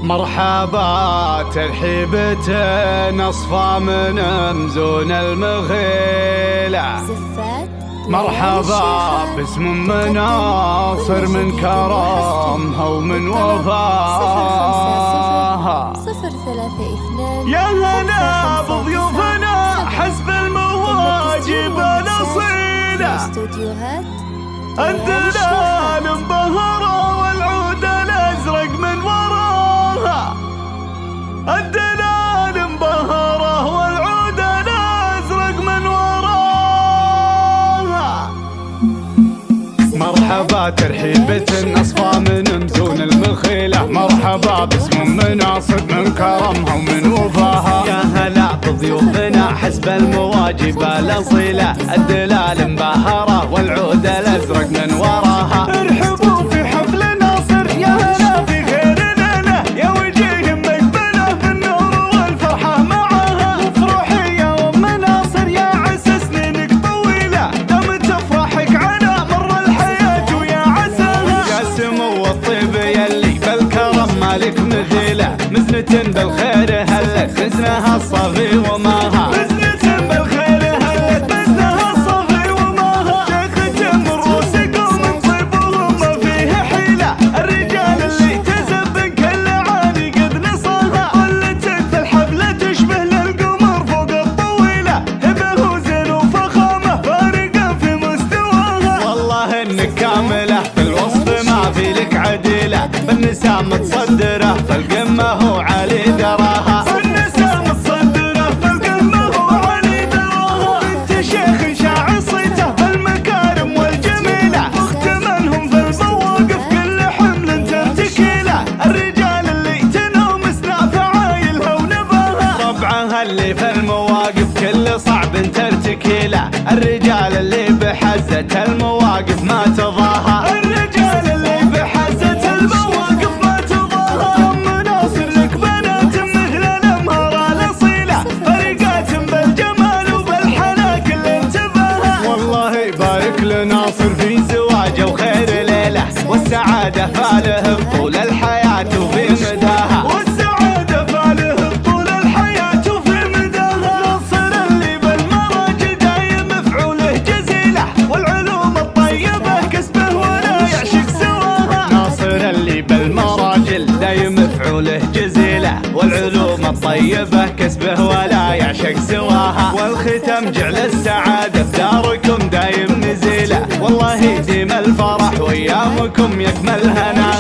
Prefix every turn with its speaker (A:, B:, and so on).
A: مرحبا ترحيبة نصفى من مزون المغيلة. مرحبا باسم مناصر من كرمها ومن وفاها. يا هلا بضيوفنا حسب المواجب الأصيلة. الدلال مبهرة والعود الأزرق من وراها. الدلال مبهرة والعود الأزرق من وراها. مرحبا ترحيبة أصفى من مزون المخيلة. مرحبا باسم مناصر من كرمها ومن وفاها. يا هلا بضيوفنا حسب المواجب الأصيلة. الدلال مبهرة والعود الأزرق من وراها. ارحبوا في حفل ناصر يا هلا في خير ليلة. يا وجيه مقبلة بالنور والفرحة معاها. وافرحي يا أم ناصر يا عسى سنينك طويلة. دامت تفرحك على مر الحياة ويا عساها. يا سمو الطيب يلي بالكرم مالك مثيلة. مزنة بالخير هلت مزنها الصافي وماها. مزنة بالخير هلت مزنها الصافي وماها. شيختم الروس قوم طيبهم ما فيه حيلة. الرجال اللي تزبن كل عالي قد نصاها. ولتك في الحفلة تشبه للقمر فوق الطويلة. هبه وزين وفخامة فارقة في مستواها. والله انك كاملة في الوصف ما في لك عديلة. بالنساء متصدرة فالقمة هو علي دراها. بالنساء متصدرة فالقمة هو علي دراها. بنت شيخ شاع صيته بالمكارم والجميلة. مختمنهم في المواقف كل حمل ترتكيله. الرجال اللي تنوم سنا فعايلها ونباها. طبعها اللي في المواقف كل صعب ترتكيله. الرجال اللي بحزة المواقف ما تضاها. الرجال اللي بحزة المواقف ما تضاها. أم ناصر لك بنات مثل الأمهار الأصيلة. فرقات بالجمال وبالحلا كل انتباها. والله يبارك لناصر في زواجه وخير ليلة. والسعادة فاله بطول الحياة وفي مداها. والسعادة فاله بطول الحياة وفي مداها. ناصر اللي بالمراجل دايم مفعوله جزيلة. والعلوم الطيبة كسبه ولا يعشق سواها. ناصر اللي بالمراجل دايم مفعوله جزيلة. والعلوم الطيبة كسبه ولا يعشق سواها. والختم جعل السعادة في داركم دايم نزيلة. والله يديم الفرح وايامكم يكمل هنا.